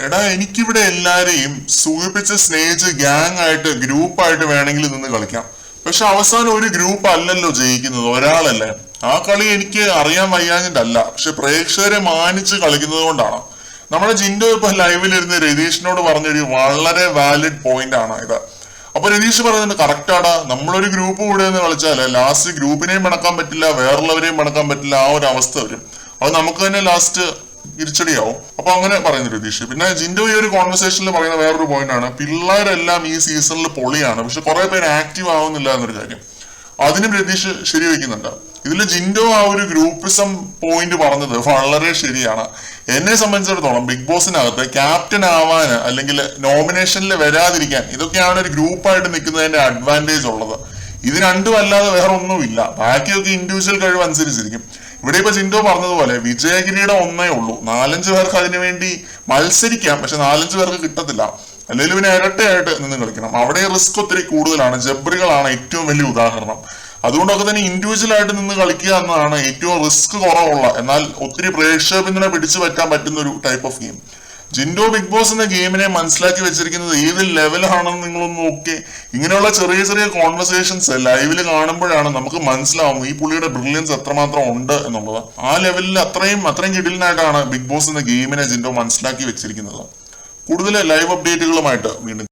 എടാ എനിക്കിവിടെ എല്ലാരെയും സൂചിപ്പിച്ച് സ്നേഹിച്ച് ഗ്യാങ് ആയിട്ട് ഗ്രൂപ്പായിട്ട് വേണമെങ്കിൽ നിന്ന് കളിക്കാം. പക്ഷെ അവസാനം ഒരു ഗ്രൂപ്പ് അല്ലല്ലോ ജയിക്കുന്നത്, ഒരാളല്ലേ. ആ കളി എനിക്ക് അറിയാൻ വയ്യാഞ്ഞിട്ടല്ല, പക്ഷെ പ്രേക്ഷകരെ മാനിച്ച് കളിക്കുന്നത് കൊണ്ടാണ്. നമ്മുടെ ജിൻഡോ ഇപ്പൊ ലൈവിലിരുന്ന് രതീഷിനോട് പറഞ്ഞൊരു വളരെ വാലിഡ് പോയിന്റ് ആണ് ഇത്. അപ്പൊ രതീഷ് പറയുന്നത് കറക്റ്റാടാ, നമ്മളൊരു ഗ്രൂപ്പ് കൂടെ നിന്ന് കളിച്ചാല് ലാസ്റ്റ് ഗ്രൂപ്പിനെയും മണക്കാൻ പറ്റില്ല, വേറുള്ളവരെയും മണക്കാൻ പറ്റില്ല, ആ ഒരു അവസ്ഥ വരും. അത് നമുക്ക് തന്നെ ലാസ്റ്റ് തിരിച്ചടിയാവും. അപ്പൊ അങ്ങനെ പറയുന്നു രതീഷ്. പിന്നെ ജിൻഡോ ഈ ഒരു കോൺവെർസേഷനിൽ പറയുന്ന വേറൊരു പോയിന്റ് ആണ്, പിള്ളേരെല്ലാം ഈ സീസണിൽ പൊളിയാണ്, പക്ഷെ കുറെ പേര് ആക്റ്റീവ് ആവുന്നില്ല എന്നൊരു കാര്യം. അതിനും രതീഷ് ശരിവെക്കുന്നുണ്ട്. ഇതിൽ ജിൻഡോ ആ ഒരു ഗ്രൂപ്പിസം പോയിന്റ് പറഞ്ഞത് വളരെ ശരിയാണ്. എന്നെ സംബന്ധിച്ചിടത്തോളം ബിഗ് ബോസിനകത്ത് ക്യാപ്റ്റൻ ആവാൻ അല്ലെങ്കിൽ നോമിനേഷനിൽ വരാതിരിക്കാൻ ഇതൊക്കെയാണ് ഒരു ഗ്രൂപ്പായിട്ട് നിൽക്കുന്നതിന്റെ അഡ്വാൻറ്റേജ് ഉള്ളത്. ഇത് രണ്ടും അല്ലാതെ വേറെ ഒന്നുമില്ല. ബാക്കിയൊക്കെ ഇൻഡിവിജ്വൽ കഴിവ് അനുസരിച്ചിരിക്കും. ഇവിടെ ഇപ്പൊ ജിൻഡോ പറഞ്ഞതുപോലെ വിജയഗിരിയുടെ ഒന്നേ ഉള്ളൂ, 4-5 പേർക്ക് അതിനു വേണ്ടി മത്സരിക്കാം, പക്ഷെ 4-5 പേർക്ക് കിട്ടത്തില്ല. അല്ലെങ്കിൽ പിന്നെ ഇരട്ടയായിട്ട് നിന്ന് കളിക്കണം. അവിടെ റിസ്ക് ഒത്തിരി കൂടുതലാണ്. ജബ്രികളാണ് ഏറ്റവും വലിയ ഉദാഹരണം. അതുകൊണ്ടൊക്കെ തന്നെ ഇൻഡിവിജ്വൽ ആയിട്ട് നിന്ന് കളിക്കുക എന്നതാണ് ഏറ്റവും റിസ്ക് കുറവുള്ള, എന്നാൽ ഒത്തിരി പ്രേക്ഷക പിന്തുണ പിടിച്ചു പറ്റാൻ പറ്റുന്ന ഒരു ടൈപ്പ് ഓഫ് ഗെയിം. ജിൻഡോ ബിഗ് ബോസ് എന്ന ഗെയിമിനെ മനസ്സിലാക്കി വെച്ചിരിക്കുന്നത് ഏത് ലെവലാണെന്ന് നിങ്ങളൊന്ന് നോക്കി. ഇങ്ങനെയുള്ള ചെറിയ ചെറിയ കോൺവെർസേഷൻസ് ലൈവിൽ കാണുമ്പോഴാണ് നമുക്ക് മനസ്സിലാവും ഈ പുള്ളിയുടെ ബ്രില്യൻസ് എത്രമാത്രം ഉണ്ട് എന്നുള്ളത്. ആ ലെവലിൽ അത്രയും കിടിലനായിട്ടാണ് ബിഗ് ബോസ് എന്ന ഗെയിമിനെ ജിൻഡോ മനസ്സിലാക്കി വെച്ചിരിക്കുന്നത്. കൂടുതൽ ലൈവ് അപ്ഡേറ്റുകളുമായിട്ട് വീണ്ടും